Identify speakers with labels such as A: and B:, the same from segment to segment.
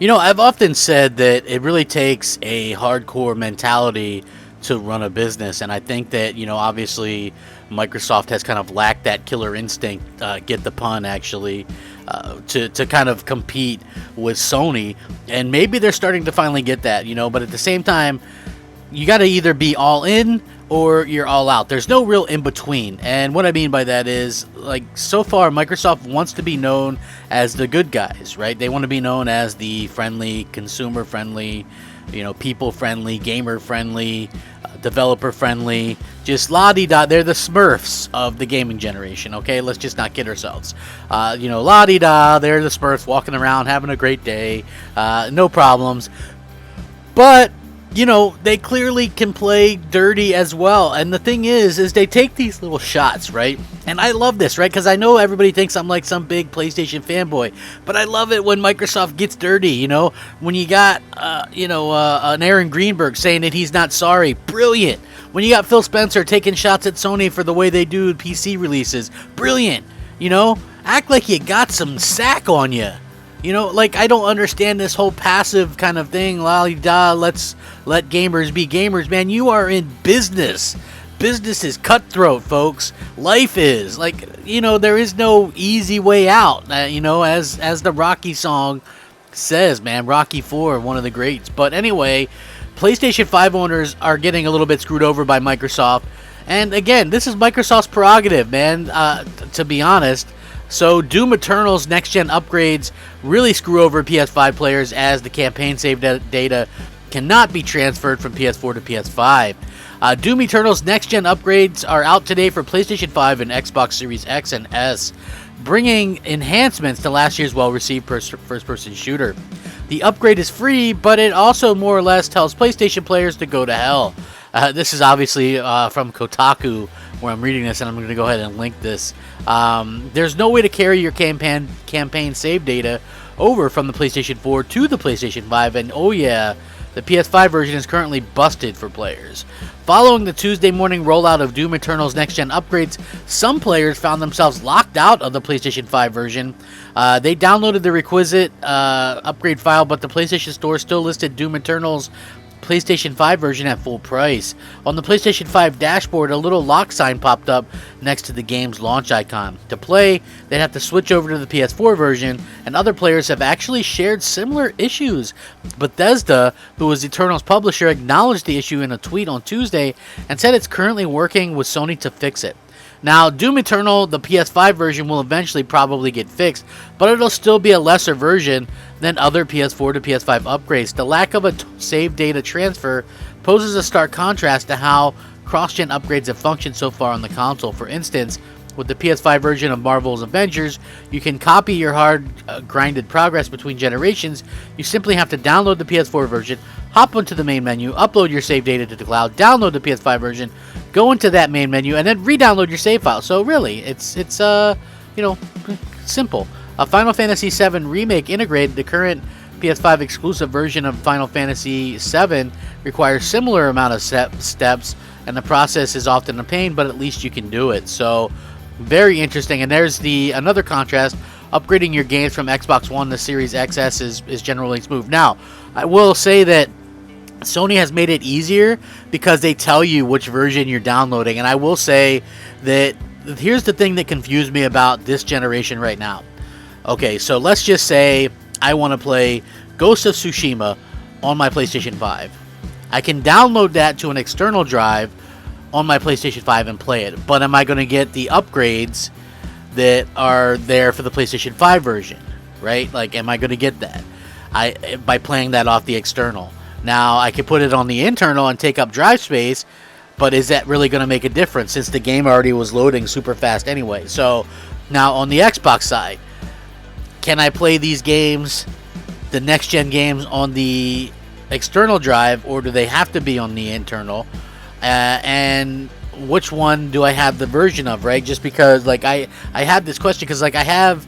A: You know, I've often said that it really takes a hardcore mentality to run a business, and I think that, obviously Microsoft has kind of lacked that killer instinct, get the pun actually, to kind of compete with Sony, and maybe they're starting to finally get that, but at the same time, you got to either be all in or you're all out. There's no real in between. And what I mean by that is, like, so far Microsoft wants to be known as the good guys, right? They want to be known as the friendly, consumer friendly, people friendly, gamer friendly, developer friendly, just la-di-da. They're the Smurfs of the gaming generation, okay? Let's just not kid ourselves. La-di-da, they're the Smurfs walking around having a great day, no problems. But they clearly can play dirty as well. And the thing is they take these little shots, right? And I love this, right? Because I know everybody thinks I'm like some big PlayStation fanboy, but I love it when Microsoft gets dirty, When you got, an Aaron Greenberg saying that he's not sorry, brilliant. When you got Phil Spencer taking shots at Sony for the way they do PC releases, brilliant. Act like you got some sack on you. I don't understand this whole passive kind of thing. La-di-da, let's let gamers be gamers. Man, you are in business. Business is cutthroat, folks. Life is. There is no easy way out. As the Rocky song says, man. Rocky 4, one of the greats. But anyway, PlayStation 5 owners are getting a little bit screwed over by Microsoft. And again, this is Microsoft's prerogative, man, to be honest. So Doom Eternal's next-gen upgrades really screw over PS5 players, as the campaign save data cannot be transferred from PS4 to PS5. Doom Eternal's next-gen upgrades are out today for PlayStation 5 and Xbox Series X and S, bringing enhancements to last year's well-received first-person shooter. The upgrade is free, but it also more or less tells PlayStation players to go to hell. This is obviously from Kotaku, where I'm reading this, and I'm going to go ahead and link this. There's no way to carry your campaign save data over from the PlayStation 4 to the PlayStation 5, and oh yeah, the PS5 version is currently busted for players. Following the Tuesday morning rollout of Doom Eternal's next-gen upgrades, some players found themselves locked out of the PlayStation 5 version. They downloaded the requisite upgrade file, but the PlayStation Store still listed Doom Eternal's PlayStation 5 version at full price. On the PlayStation 5 dashboard, a little lock sign popped up next to the game's launch icon. To play, they'd have to switch over to the PS4 version, and other players have actually shared similar issues. Bethesda, who was Eternal's publisher, acknowledged the issue in a tweet on Tuesday and said it's currently working with Sony to fix it. Now, Doom Eternal, the PS5 version, will eventually probably get fixed, but it'll still be a lesser version than other PS4 to PS5 upgrades. The lack of a save data transfer poses a stark contrast to how cross-gen upgrades have functioned so far on the console. For instance, with the PS5 version of Marvel's Avengers, you can copy your hard-grinded progress between generations. You simply have to download the PS4 version, hop onto the main menu, upload your save data to the cloud, download the PS5 version, go into that main menu, and then re-download your save file. So really, it's simple. A Final Fantasy VII Remake integrated the current PS5 exclusive version of Final Fantasy VII requires similar amount of steps, and the process is often a pain, but at least you can do it. So very interesting. And there's another contrast. Upgrading your games from Xbox One to Series XS is generally smooth. Now, I will say that Sony has made it easier because they tell you which version you're downloading. And I will say that here's the thing that confused me about this generation right now. Okay, so let's just say I want to play Ghost of Tsushima on my PlayStation 5. I can download that to an external drive on my PlayStation 5 and play it. But am I going to get the upgrades that are there for the PlayStation 5 version? Right? Like, am I going to get that by playing that off the external? Now, I could put it on the internal and take up drive space, but is that really going to make a difference since the game already was loading super fast anyway? So, now on the Xbox side, can I play these games, the next-gen games, on the external drive, or do they have to be on the internal? And which one do I have the version of, right? Just because, like, I had this question because, like, I have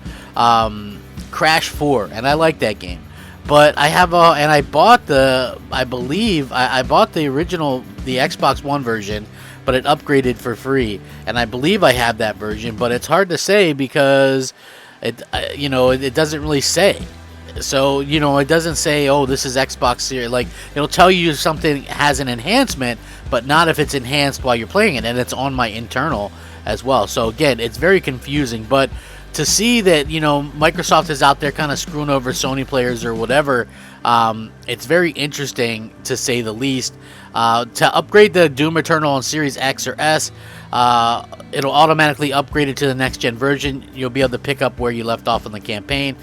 A: Crash 4, and I like that game. But I have and I bought I bought the original, the Xbox One version, but it upgraded for free. And I believe I have that version, but it's hard to say because it doesn't really say. So, you know, it doesn't say, oh, this is Xbox Series. Like, it'll tell you something has an enhancement, but not if it's enhanced while you're playing it, and it's on my internal as well. So, again, it's very confusing, but to see that, you know, Microsoft is out there kind of screwing over Sony players or whatever, it's very interesting, to say the least. To upgrade the Doom Eternal on Series X or S, it'll automatically upgrade it to the next-gen version. You'll be able to pick up where you left off in the campaign,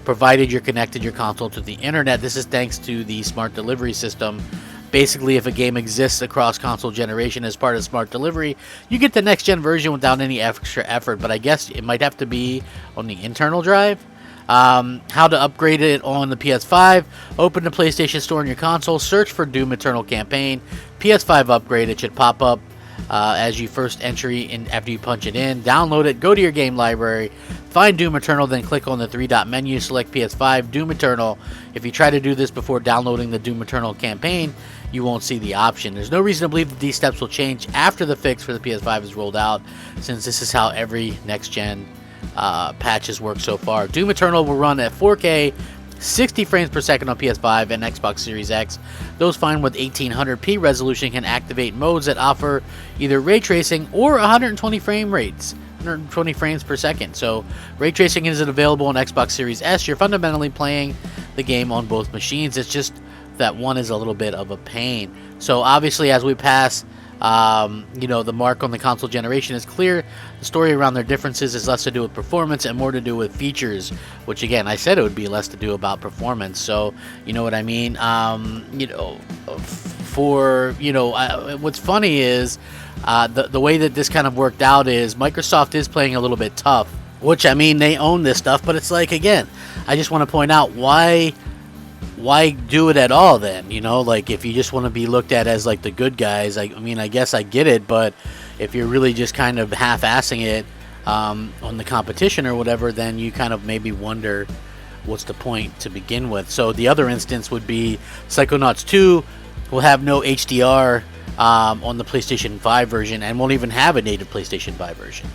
A: provided you're connected your console to the internet. This is thanks to the smart delivery system. Basically, if a game exists across console generation as part of smart delivery, you get the next-gen version without any extra effort, but I guess it might have to be on the internal drive. How to upgrade it on the PS5: open the PlayStation Store on your console, search for Doom Eternal Campaign, PS5 upgrade. It should pop up as you first entry in after you punch it in. Download it, go to your game library, find Doom Eternal, then click on the three-dot menu, select PS5, Doom Eternal. If you try to do this before downloading the Doom Eternal campaign, you won't see the option. There's no reason to believe that these steps will change after the fix for the PS5 is rolled out, since this is how every next-gen patches work so far. Doom Eternal will run at 4K, 60 frames per second on PS5 and Xbox Series X. Those fine with 1800p resolution can activate modes that offer either ray tracing or 120 frame rates, 120 frames per second. So ray tracing isn't available on Xbox Series S. You're fundamentally playing the game on both machines. It's just that one is a little bit of a pain. So obviously, as we pass you know, the mark on the console generation is clear. The story around their differences is less to do with performance and more to do with features, which again, I said it would be less to do about performance. So, you know what I mean? You know, what's funny is the way that this kind of worked out is Microsoft is playing a little bit tough, which, I mean, they own this stuff, but it's like, again, I just want to point out why do it at all then? You know, like, if you just want to be looked at as like the good guys, I mean, I guess I get it, but if you're really just kind of half-assing it on the competition or whatever, then you kind of maybe wonder what's the point to begin with. So the other instance would be Psychonauts 2 will have no HDR on the PlayStation 5 version and won't even have a native PlayStation 5 version,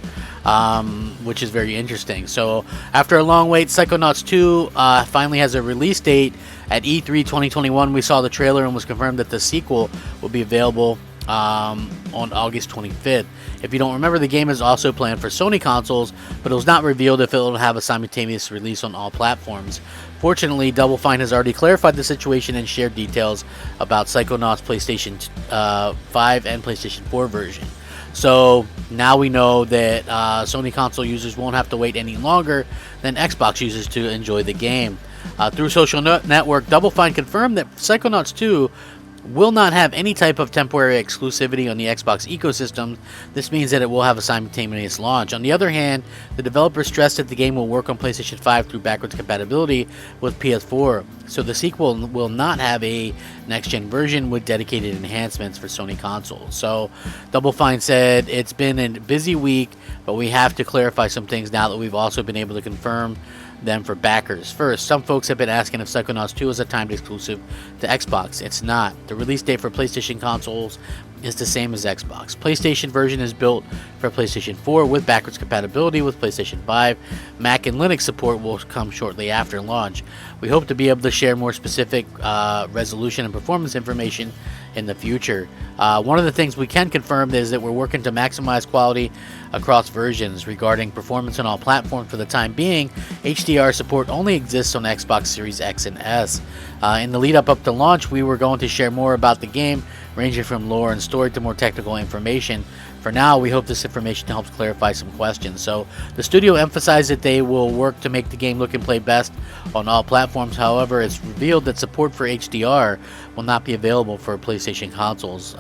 A: which is very interesting. So after a long wait, Psychonauts 2 finally has a release date. At E3 2021, we saw the trailer and was confirmed that the sequel will be available on August 25th. If you don't remember, the game is also planned for Sony consoles, but it was not revealed if it will have a simultaneous release on all platforms. Fortunately, Double Fine has already clarified the situation and shared details about Psychonauts' PlayStation 5 and PlayStation 4 version. So now we know that Sony console users won't have to wait any longer than Xbox users to enjoy the game. Through social network, Double Fine confirmed that Psychonauts 2 will not have any type of temporary exclusivity on the Xbox ecosystem. This means that it will have a simultaneous launch. On the other hand, the developer stressed that the game will work on PlayStation 5 through backwards compatibility with PS4, so the sequel will not have a next-gen version with dedicated enhancements for Sony consoles. So Double Fine said, it's been a busy week, but we have to clarify some things now that we've also been able to confirm them for backers. First, some folks have been asking if Psychonauts 2 is a timed exclusive to Xbox. It's not. The release date for PlayStation consoles is the same as Xbox. PlayStation version is built for PlayStation 4 with backwards compatibility with PlayStation 5. Mac and Linux support will come shortly after launch. We hope to be able to share more specific resolution and performance information in the future. One of the things we can confirm is that we're working to maximize quality across versions. Regarding performance on all platforms for the time being, HDR support only exists on Xbox Series X and S. In the lead up to launch, we were going to share more about the game, ranging from lore and story to more technical information. For now, we hope this information helps clarify some questions. So the studio emphasized that they will work to make the game look and play best on all platforms. However, it's revealed that support for HDR will not be available for PlayStation consoles,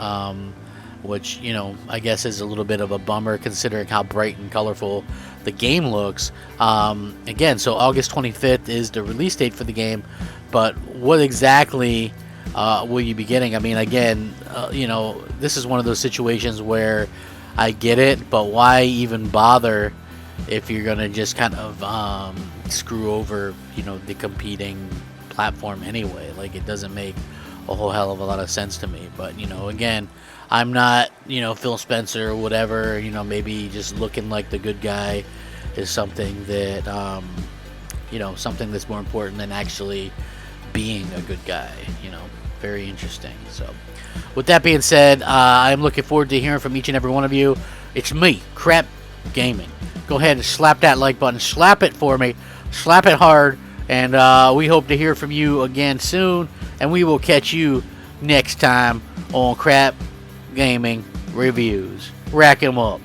A: which, you know, I guess is a little bit of a bummer considering how bright and colorful the game looks. Again, so August 25th is the release date for the game, but what exactly will you be getting? I mean, again, you know, this is one of those situations where I get it, but why even bother if you're going to just kind of screw over, you know, the competing platform anyway? Like, it doesn't make a whole hell of a lot of sense to me. But, you know, again, I'm not, you know, Phil Spencer or whatever. You know, maybe just looking like the good guy is something that you know, something that's more important than actually being a good guy. You know, very interesting. So, with that being said, I'm looking forward to hearing from each and every one of you. It's me, Crap Gaming. Go ahead and slap that like button. Slap it for me. Slap it hard. And we hope to hear from you again soon. And we will catch you next time on Crap Gaming Reviews. Rack 'em up.